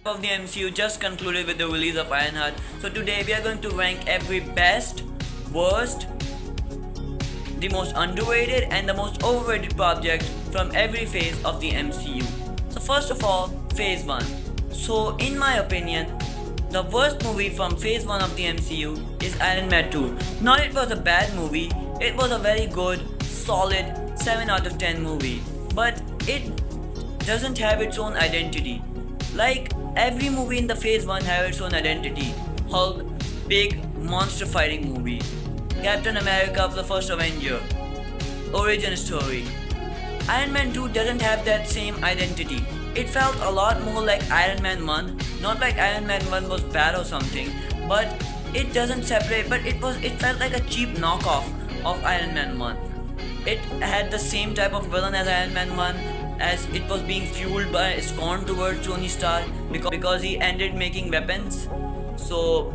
Of the MCU just concluded with the release of Ironheart. So today we are going to rank every best, worst, the most underrated and the most overrated project from every phase of the MCU. So first of all, phase 1. So in my opinion, the worst movie from phase 1 of the MCU is Iron Man 2. Not it was a bad movie, it was a very good, solid 7 out of 10 movie. But it doesn't have its own identity. Like every movie in the phase 1 have its own identity. Hulk, big monster fighting movie. Captain America of the First Avenger, origin story. Iron Man 2 doesn't have that same identity. It felt a lot more like Iron Man 1, not like Iron Man 1 was bad or something, but it doesn't separate, but it felt like a cheap knockoff of Iron Man 1. It had the same type of villain as Iron Man 1, as it was being fueled by scorn towards Tony Stark because he ended making weapons. So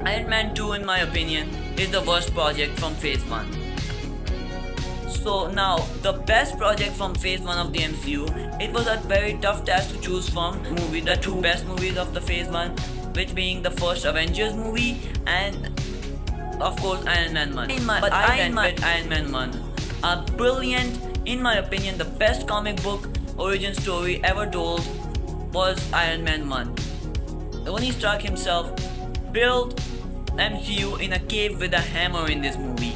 Iron Man 2 in my opinion is the worst project from phase 1. So now the best project from phase 1 of the MCU, it was a very tough task to choose from the two best movies of the phase 1, which being the first Avengers movie and of course Iron Man 1. But I went with Iron Man 1. A brilliant, in my opinion, the best comic book origin story ever told was Iron Man 1. Tony Stark himself built MCU in a cave with a hammer in this movie.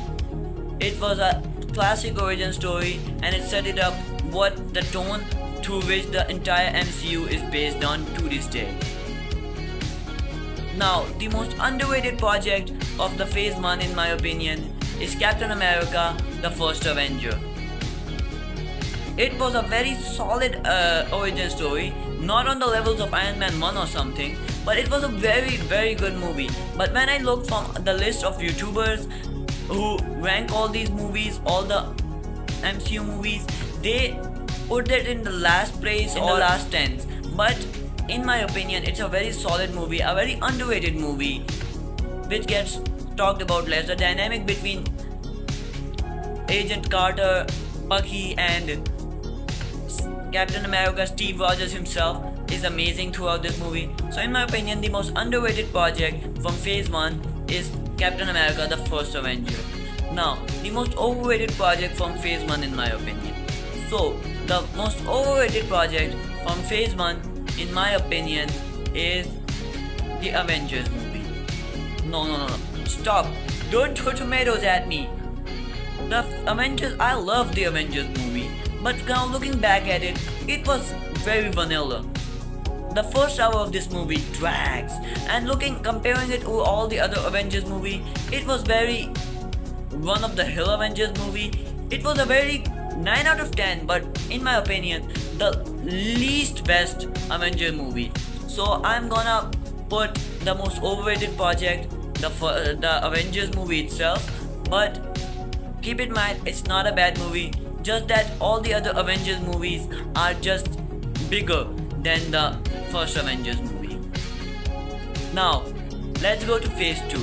It was a classic origin story and it set it up what the tone through which the entire MCU is based on to this day. Now, the most underrated project of the phase 1 in my opinion is Captain America, the First Avenger. It was a very solid origin story, not on the levels of Iron Man 1 or something, but it was a very good movie. But when I look from the list of YouTubers who rank all these movies, all the MCU movies, they put it in the last place or last 10s. But in my opinion, it's a very solid movie, a very underrated movie, which gets talked about less. The dynamic between Agent Carter, Bucky, and Captain America, Steve Rogers himself is amazing throughout this movie. So in my opinion, the most underrated project from phase 1 is Captain America, the First Avenger. Now, the most overrated project from phase 1 in my opinion. So, the most overrated project from phase 1 in my opinion is the Avengers movie. No. Stop. Don't throw tomatoes at me. The Avengers, I love the Avengers movie. But now looking back at it, it was very vanilla. The first hour of this movie drags, and comparing it to all the other Avengers movie, it was very one of the Hill Avengers movie. It was a very 9 out of 10, but in my opinion, the least best Avenger movie. So I'm gonna put the most overrated project, the Avengers movie itself. But keep in mind, it's not a bad movie. Just that all the other Avengers movies are just bigger than the first Avengers movie. Now, let's go to phase 2.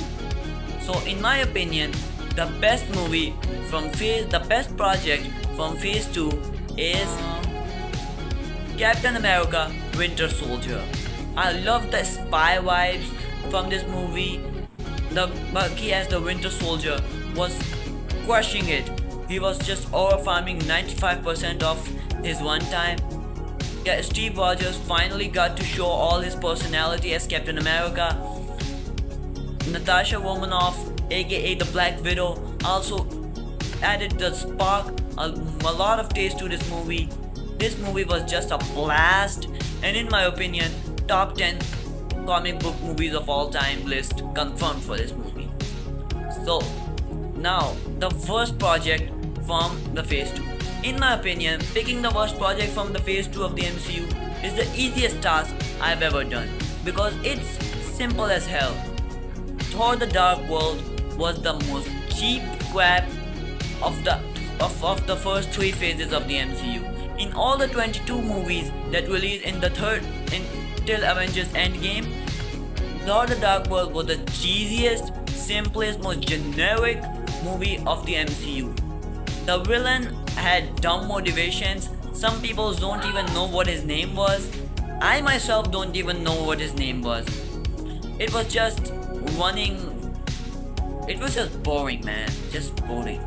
So in my opinion, the best project from phase 2 is Captain America, Winter Soldier. I love the spy vibes from this movie. The Bucky as the Winter Soldier was crushing it. He was just overfarming 95% of his one time. Yeah, Steve Rogers finally got to show all his personality as Captain America. Natasha Romanoff, aka the Black Widow, also added the spark, a lot of taste to this movie. This movie was just a blast, and in my opinion, top 10 comic book movies of all time list confirmed for this movie. So now the worst project from the phase 2. In my opinion, picking the worst project from the phase 2 of the MCU is the easiest task I've ever done, because it's simple as hell. Thor: The Dark World was the most cheap grab of the first 3 phases of the MCU. In all the 22 movies that released till Avengers Endgame, Thor: The Dark World was the cheesiest, simplest, most generic movie of the MCU. The villain had dumb motivations. Some people don't even know what his name was. I myself don't even know what his name was. It was just running. It was just boring, man. Just boring.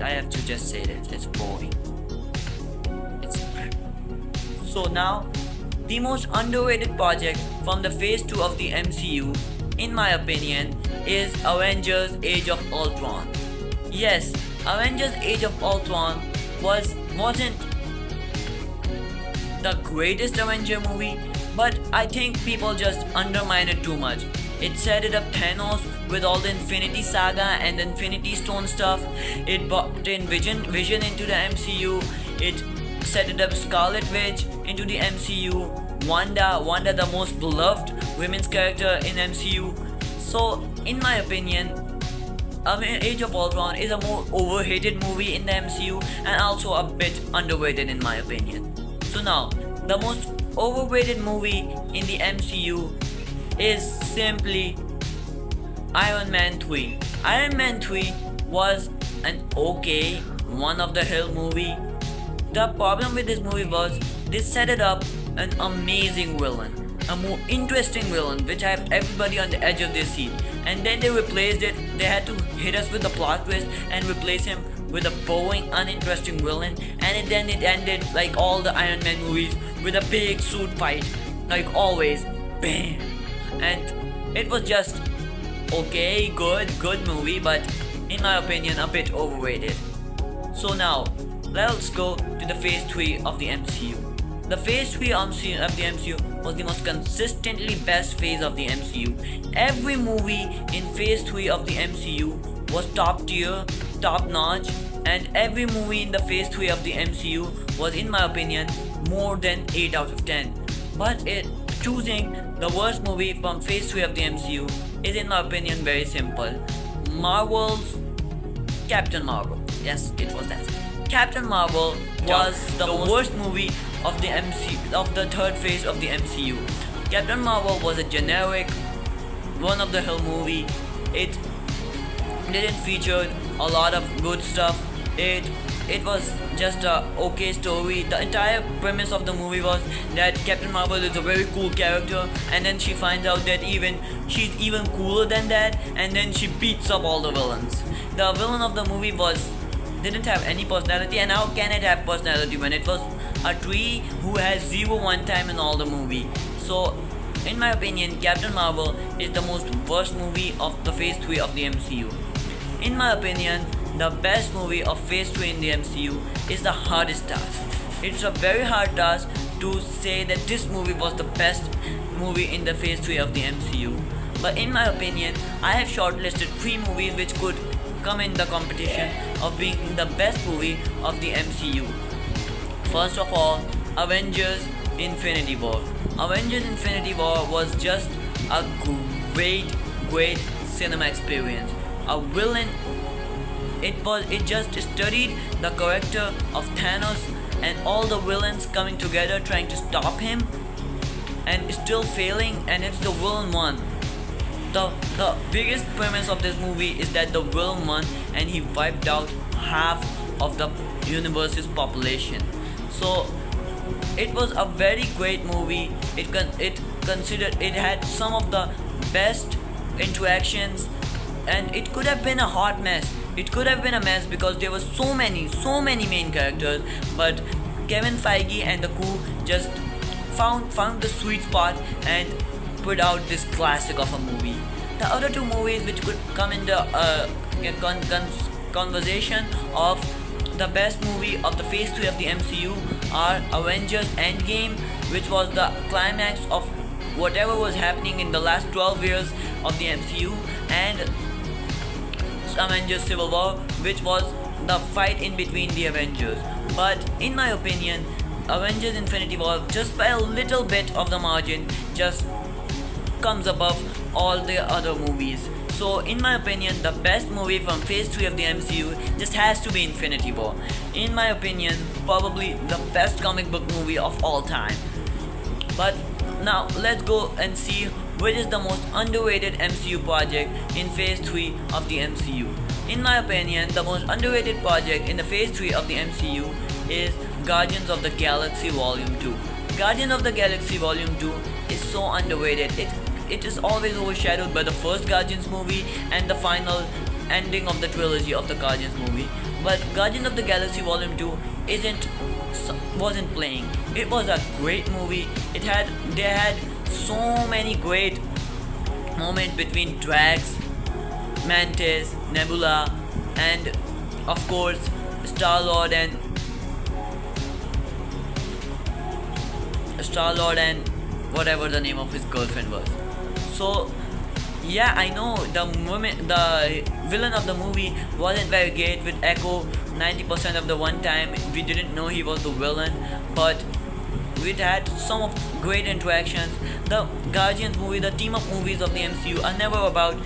I have to just say that. It's boring. It's so now, the most underrated project from the phase 2 of the MCU, in my opinion, is Avengers Age of Ultron. Yes, Avengers Age of Ultron wasn't the greatest Avenger movie, but I think people just undermine it too much. It set it up Thanos with all the Infinity Saga and the Infinity Stone stuff. It brought in Vision into the MCU. It set it up Scarlet Witch into the MCU. Wanda, the most beloved women's character in MCU. So, in my opinion, Age of Ultron is a more overhated movie in the MCU and also a bit underrated in my opinion. So now, the most overrated movie in the MCU is simply Iron Man 3. Iron Man 3 was an okay, one of the hill movie. The problem with this movie was they set it up an amazing villain, a more interesting villain which had everybody on the edge of their seat, and then they replaced it. They had to hit us with the plot twist and replace him with a boring, uninteresting villain, and then it ended like all the Iron Man movies with a big suit fight, like always, bam. And it was just okay, good movie, but in my opinion, a bit overrated. So now, let's go to the phase 3 of the MCU. The phase 3 of the MCU was the most consistently best phase of the MCU. Every movie in phase 3 of the MCU was top tier, top notch, and every movie in the phase 3 of the MCU was, in my opinion, more than 8 out of 10. But choosing the worst movie from phase 3 of the MCU is, in my opinion, very simple. Marvel's Captain Marvel. Yes, it was that. Captain Marvel was the worst movie of the third phase of the MCU. Captain Marvel was a generic, one-of-the-hill movie. It didn't feature a lot of good stuff. It was just a okay story. The entire premise of the movie was that Captain Marvel is a very cool character, and then she finds out that she's even cooler than that, and then she beats up all the villains. The villain of the movie didn't have any personality, and how can it have personality when it was a tree who has 0 one time in all the movie? So, in my opinion, Captain Marvel is the most worst movie of the phase 3 of the MCU. In my opinion, the best movie of phase 3 in the MCU is the hardest task. It's a very hard task to say that this movie was the best movie in the phase 3 of the MCU. But in my opinion, I have shortlisted 3 movies which could come in the competition of being the best movie of the MCU. First of all, Avengers Infinity War. Avengers Infinity War was just a great cinema experience. A villain. It just studied the character of Thanos and all the villains coming together trying to stop him and still failing, and it's the villain won. The biggest premise of this movie is that the villain won and he wiped out half of the universe's population. So it was a very great movie. It had some of the best interactions, and it could have been a hot mess. It could have been a mess because there were so many main characters, but Kevin Feige and the crew just found the sweet spot and put out this classic of a movie. The other 2 movies which could come in the conversation of the best movie of the phase 3 of the MCU are Avengers Endgame, which was the climax of whatever was happening in the last 12 years of the MCU, and Avengers Civil War, which was the fight in between the Avengers. But in my opinion, Avengers Infinity War, just by a little bit of the margin, just comes above all the other movies. So in my opinion, the best movie from phase 3 of the MCU just has to be Infinity War. In my opinion, probably the best comic book movie of all time. But now let's go and see which is the most underrated MCU project in phase 3 of the MCU. In my opinion, the most underrated project in the phase 3 of the MCU is Guardians of the Galaxy Volume 2. Guardian of the Galaxy Volume 2 is so underrated. It is always overshadowed by the first Guardians movie and the final ending of the trilogy of the Guardians movie. But Guardian of the Galaxy Volume 2 wasn't playing. It was a great movie. They had so many great moments between Drax, Mantis, Nebula, and of course Star-Lord and whatever the name of his girlfriend was. So yeah, I know the villain of the movie wasn't very great with Echo. 90% of the one time we didn't know he was the villain, but we had some of great interactions. The Guardians movie, the team up movies of the MCU are never about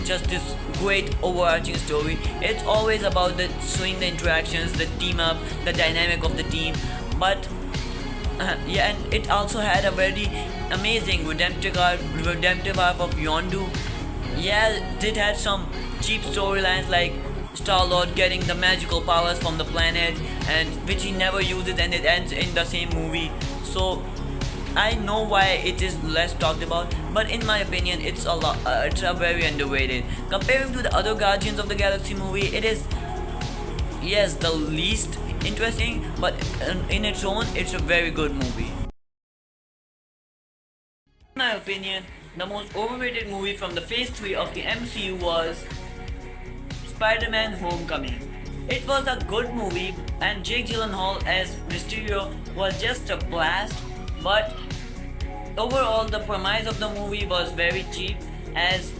just this great overarching story. It's always about showing the interactions, the team up, the dynamic of the team. But yeah, and it also had a very amazing redemptive arc of Yondu. Yeah, it had some cheap storylines like Star-Lord getting the magical powers from the planet, and which he never uses, and it ends in the same movie. So I know why it is less talked about, but in my opinion, it's a very underrated. Comparing to the other Guardians of the Galaxy movie, it is, yes, the least interesting, but in its own, it's a very good movie. In my opinion, the most overrated movie from the Phase 3 of the MCU was Spider-Man Homecoming. It was a good movie, and Jake Gyllenhaal as Mysterio was just a blast, but overall the premise of the movie was very cheap, as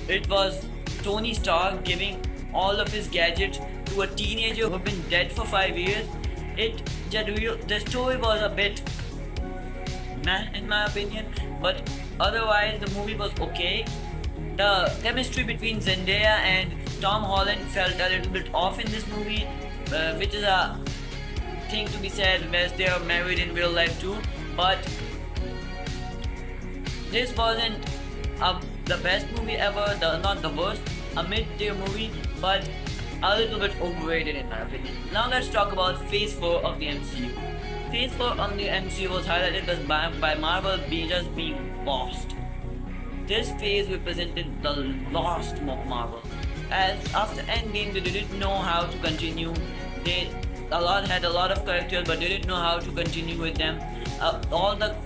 it was Tony Stark giving all of his gadgets to a teenager who had been dead for 5 years. The story was a bit meh in my opinion, but otherwise the movie was okay. The chemistry between Zendaya and Tom Holland felt a little bit off in this movie, which is a thing to be said as they are married in real life too. But this wasn't the best movie ever, not the worst, a mid-tier movie, but a little bit overrated in my opinion. Now let's talk about Phase 4 of the MCU. Phase 4 of the MCU was highlighted by Marvel being lost. This phase represented the lost of Marvel, as after Endgame they didn't know how to continue. They had a lot of characters, but they didn't know how to continue with them. All the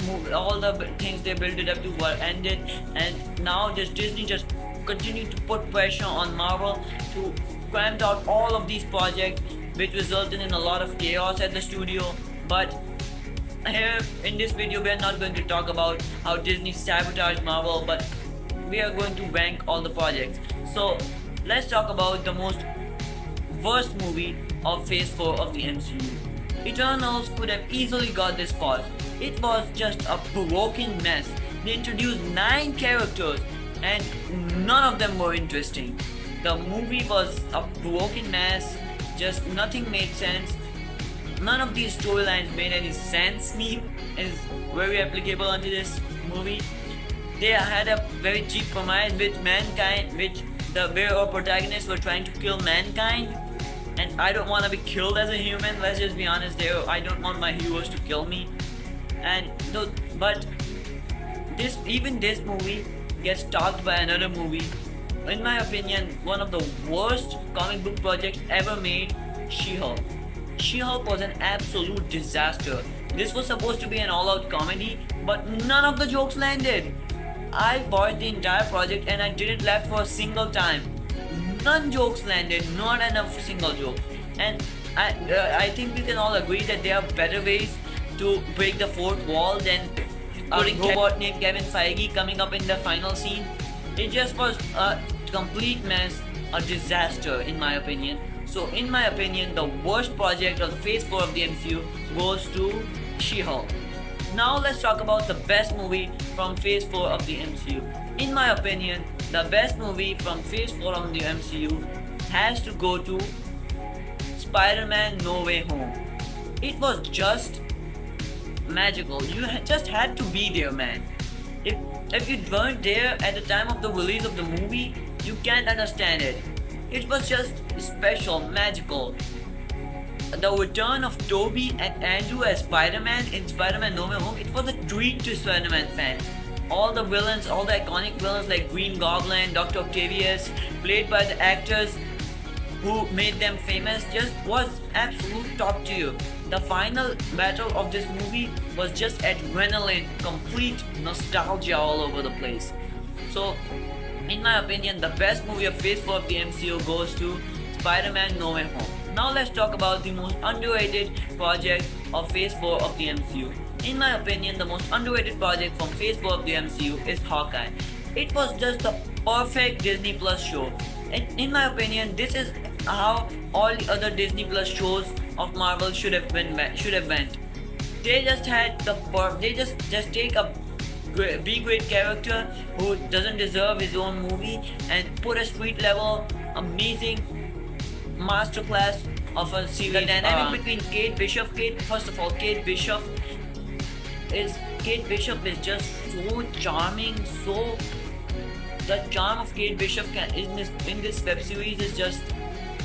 things they built it up to were ended, and now Disney just continued to put pressure on Marvel to cram out all of these projects, which resulted in a lot of chaos at the studio. But here in this video we are not going to talk about how Disney sabotaged Marvel, but we are going to rank all the projects. So let's talk about the most worst movie of Phase 4 of the MCU. Eternals could have easily got this spot. It was just a provoking mess. They introduced 9 characters and none of them were interesting. The movie was a provoking mess, just nothing made sense. None of these storylines made any sense. Me is very applicable onto this movie. They had a very cheap premise with mankind, where our protagonists were trying to kill mankind, and I don't want to be killed as a human. Let's just be honest there. I don't want my heroes to kill me. But this movie gets topped by another movie. In my opinion, one of the worst comic book projects ever made, She-Hulk. She-Hulk was an absolute disaster. This was supposed to be an all-out comedy, but none of the jokes landed. I watched the entire project and I didn't laugh for a single time. None jokes landed, not enough single joke. And I think we can all agree that there are better ways to break the fourth wall than putting a robot named Kevin Feige coming up in the final scene. It just was a complete mess, a disaster in my opinion. So in my opinion, the worst project of the Phase 4 of the MCU goes to She-Hulk. Now let's talk about the best movie from Phase 4 of the MCU. In my opinion, the best movie from Phase 4 of the MCU has to go to Spider-Man No Way Home. It was just magical. You just had to be there, man. If you weren't there at the time of the release of the movie, you can't understand it. It was just special, magical. the return of Toby and Andrew as Spider-Man in Spider-Man No Way Home, it was a treat to Spider-Man fans. All the villains, all the iconic villains like Green Goblin, Dr. Octavius, played by the actors who made them famous, just was absolute top tier. The final battle of this movie was just adrenaline, complete nostalgia all over the place. So, in my opinion, the best movie of Phase 4 of the MCU goes to Spider-Man No Way Home. Now let's talk about the most underrated project of Phase 4 of the MCU. In my opinion, the most underrated project from Phase 4 of the MCU is Hawkeye. It was just the perfect Disney Plus show. And in my opinion, this is how all the other Disney Plus shows of Marvel should have went. They just had they just take a B-grade character who doesn't deserve his own movie and put a street level amazing masterclass of a series. The dynamic between Kate Bishop is just so charming. So the charm of Kate Bishop in this web series is just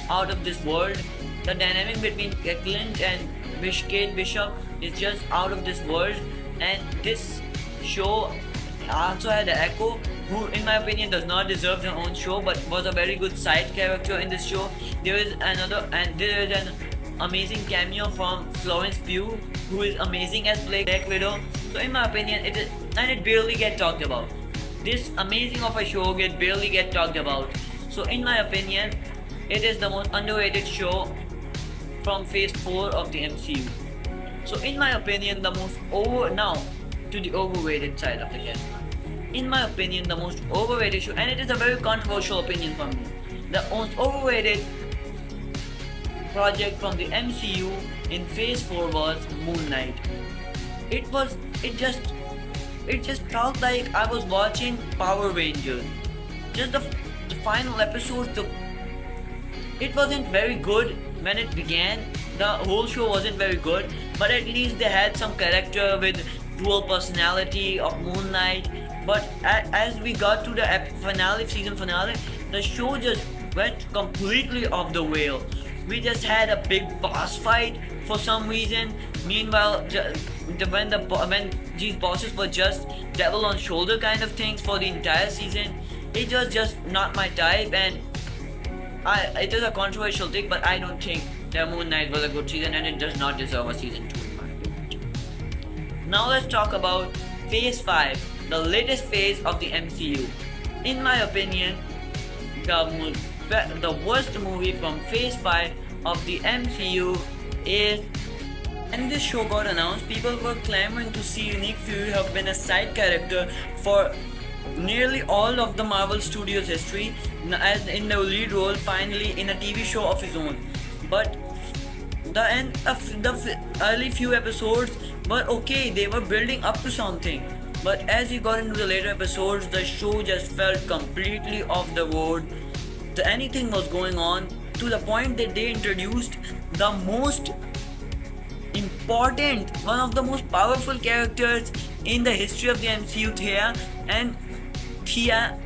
out of this world. The dynamic between Clint and Kate Bishop is just out of this world. And this show also had Echo, who in my opinion does not deserve their own show but was a very good side character in this show. There is an amazing cameo from Florence Pugh, who is amazing as Black Widow. So in my opinion, it barely get talked about. This amazing of a show barely get talked about. So in my opinion, it is the most underrated show from Phase 4 of the MCU. So in my opinion, now to the overrated side of the camera. In my opinion, the most overrated show, and it is a very controversial opinion from me, the most overrated project from the MCU in Phase 4 was Moon Knight. It just felt like I was watching Power Rangers. Just the final episodes, it wasn't very good when it began. The whole show wasn't very good, but at least they had some character with dual personality of Moon Knight. But as we got to the season finale, the show just went completely off the rail. We just had a big boss fight for some reason. Meanwhile, when these bosses were just devil on shoulder kind of things for the entire season, it was just not my type. And it is a controversial thing, but I don't think that Moon Knight was a good season, and it does not deserve a season 2 in my opinion. Now let's talk about Phase 5, the latest phase of the MCU. In my opinion, the worst movie from Phase 5 of the MCU is, when this show got announced, people were clamoring to see Nick Fury have been a side character for nearly all of the Marvel Studios history, as in the lead role finally in a TV show of his own. But the end of the early few episodes were okay, they were building up to something. But as we got into the later episodes, the show just felt completely off the road. Anything was going on, to the point that they introduced the most important, one of the most powerful characters in the history of the MCU, Thea,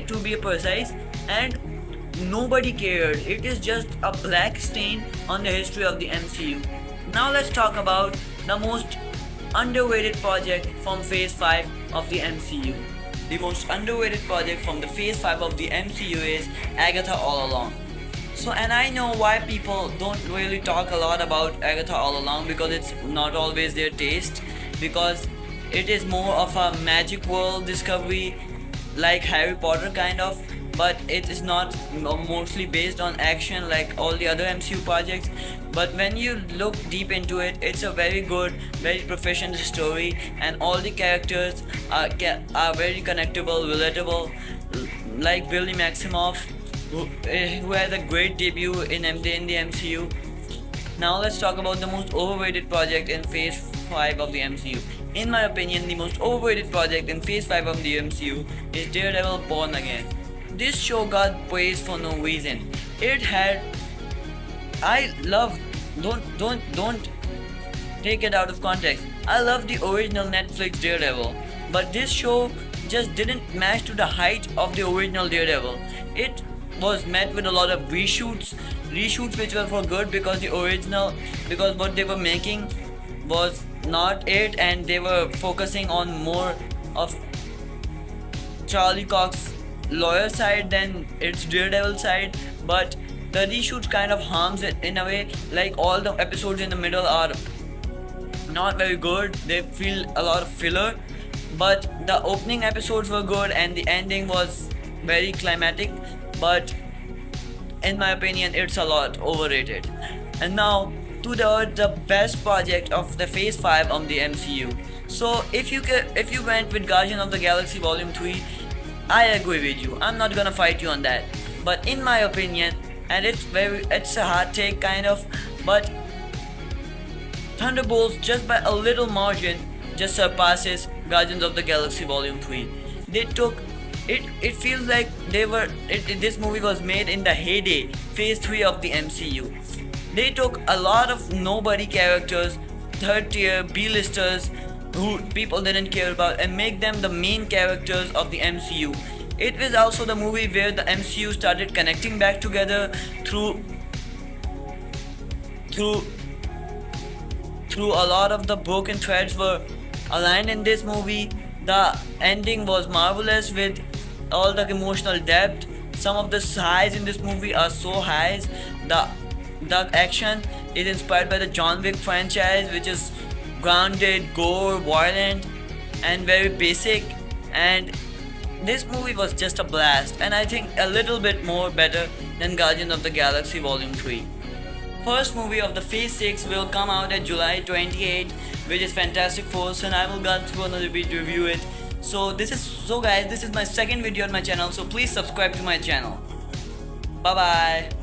to be precise, and nobody cared. It is just a black stain on the history of the MCU. Now let's talk about the most underrated project from Phase 5 of the MCU. The most underrated project from the Phase 5 of the MCU is Agatha All Along. So, and I know why people don't really talk a lot about Agatha All Along, because it's not always their taste, because it is more of a magic world discovery like Harry Potter kind of, but it is not mostly based on action like all the other MCU projects. But when you look deep into it, it's a very good, very proficient story, and all the characters are very connectable, relatable, like Billy Maximoff, who had a great debut in the MCU. Now let's talk about the most overrated project in Phase 5 of the MCU. In my opinion, the most overrated project in Phase 5 of the MCU is Daredevil Born Again. This show got praised for no reason. Don't take it out of context. I love the original Netflix Daredevil, but this show just didn't match to the height of the original Daredevil. was met with a lot of reshoots which were for good, because because what they were making was not it, and they were focusing on more of Charlie Cox's lawyer side than its Daredevil side. But the reshoot kind of harms it in a way, like all the episodes in the middle are not very good, they feel a lot of filler. But the opening episodes were good and the ending was very climatic, but in my opinion it's a lot overrated. And now to the best project of the phase 5 of the MCU. So if you went with Guardian of the Galaxy Volume 3, I agree with you, I'm not gonna fight you on that. But in my opinion, and it's a hard take kind of, but Thunderbolts just by a little margin just surpasses Guardians of the Galaxy Volume 3. They took it feels like this movie was made in the heyday phase 3 of the MCU. They took a lot of nobody characters, third tier B-listers who people didn't care about, and make them the main characters of the MCU. It was also the movie where the MCU started connecting back together through a lot of the broken threads were aligned in this movie. The ending was marvelous with all the emotional depth. Some of the highs in this movie are so highs. The action is inspired by the John Wick franchise, which is grounded, gore, violent, and very basic. And this movie was just a blast, and I think a little bit more better than Guardians of the Galaxy Volume 3. First movie of the Phase 6 will come out at July 28, which is Fantastic Four, and I will go through another bit to review it. So guys, this is my second video on my channel, so please subscribe to my channel. Bye bye.